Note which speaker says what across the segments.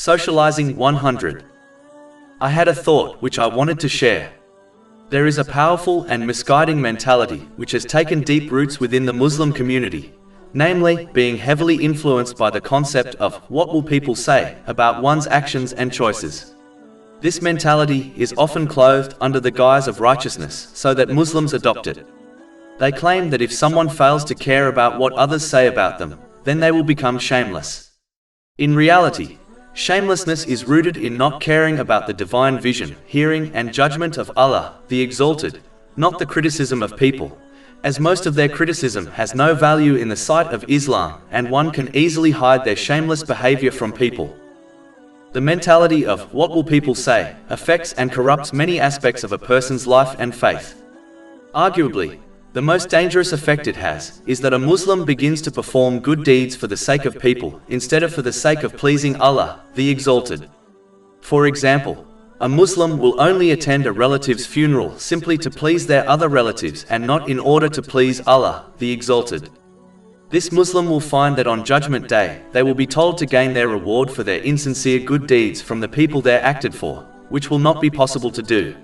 Speaker 1: Socializing 100. I had a thought which I wanted to share. There is a powerful and misguiding mentality which has taken deep roots within the Muslim community, namely, being heavily influenced by the concept of what will people say about one's actions and choices. This mentality is often clothed under the guise of righteousness so that Muslims adopt it. They claim that if someone fails to care about what others say about them, then they will become shameless. In reality, shamelessness is rooted in not caring about the divine vision, hearing, and judgment of Allah, the Exalted, not the criticism of people, as most of their criticism has no value in the sight of Islam, and one can easily hide their shameless behavior from people. The mentality of what will people say affects and corrupts many aspects of a person's life and faith. Arguably, the most dangerous effect it has is that a Muslim begins to perform good deeds for the sake of people instead of for the sake of pleasing Allah, the Exalted. For example, a Muslim will only attend a relative's funeral simply to please their other relatives and not in order to please Allah, the Exalted. This Muslim will find that on Judgment Day, they will be told to gain their reward for their insincere good deeds from the people they acted for, which will not be possible to do.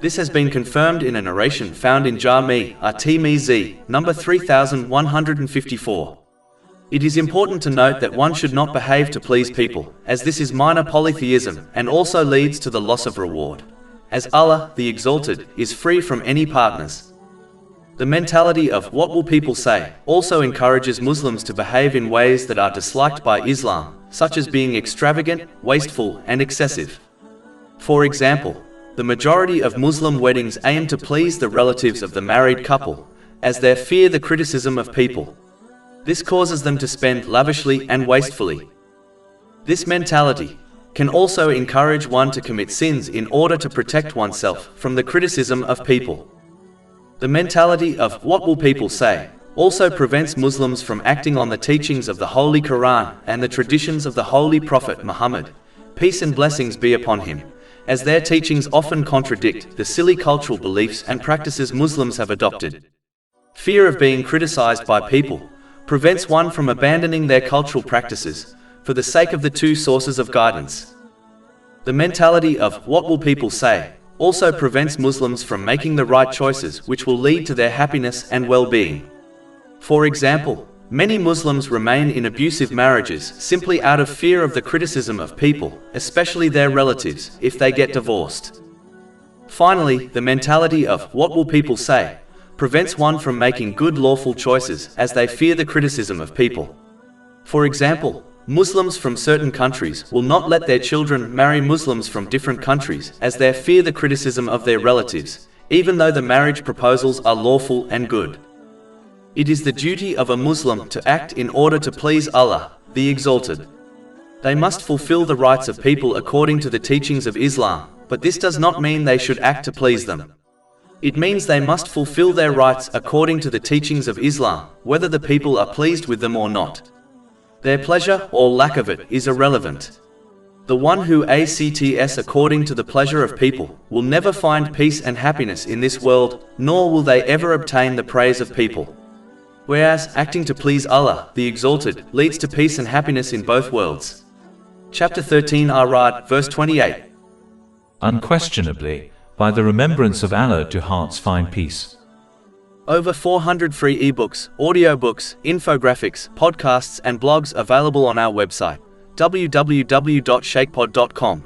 Speaker 1: This has been confirmed in a narration found in Jami' at-Tirmidhi, number 3154. It is important to note that one should not behave to please people, as this is minor polytheism and also leads to the loss of reward, as Allah, the Exalted, is free from any partners. The mentality of what will people say also encourages Muslims to behave in ways that are disliked by Islam, such as being extravagant, wasteful, and excessive. For example, the majority of Muslim weddings aim to please the relatives of the married couple, as they fear the criticism of people. This causes them to spend lavishly and wastefully. This mentality can also encourage one to commit sins in order to protect oneself from the criticism of people. The mentality of what will people say also prevents Muslims from acting on the teachings of the Holy Quran and the traditions of the Holy Prophet Muhammad, peace and blessings be upon him, as their teachings often contradict the silly cultural beliefs and practices Muslims have adopted. Fear of being criticized by people prevents one from abandoning their cultural practices for the sake of the two sources of guidance. The mentality of what will people say also prevents Muslims from making the right choices which will lead to their happiness and well-being. For example, many Muslims remain in abusive marriages simply out of fear of the criticism of people, especially their relatives, if they get divorced. Finally, the mentality of what will people say prevents one from making good lawful choices as they fear the criticism of people. For example, Muslims from certain countries will not let their children marry Muslims from different countries as they fear the criticism of their relatives, even though the marriage proposals are lawful and good. It is the duty of a Muslim to act in order to please Allah, the Exalted. They must fulfill the rights of people according to the teachings of Islam, but this does not mean they should act to please them. It means they must fulfill their rights according to the teachings of Islam, whether the people are pleased with them or not. Their pleasure or lack of it is irrelevant. The one who acts according to the pleasure of people will never find peace and happiness in this world, nor will they ever obtain the praise of people. Whereas acting to please Allah, the Exalted, leads to peace and happiness in both worlds. Chapter 13 Ar-Ra'd, verse 28.
Speaker 2: Unquestionably, by the remembrance of Allah do hearts find peace.
Speaker 1: Over 400 free ebooks, audiobooks, infographics, podcasts and blogs available on our website, www.shaykhpod.com.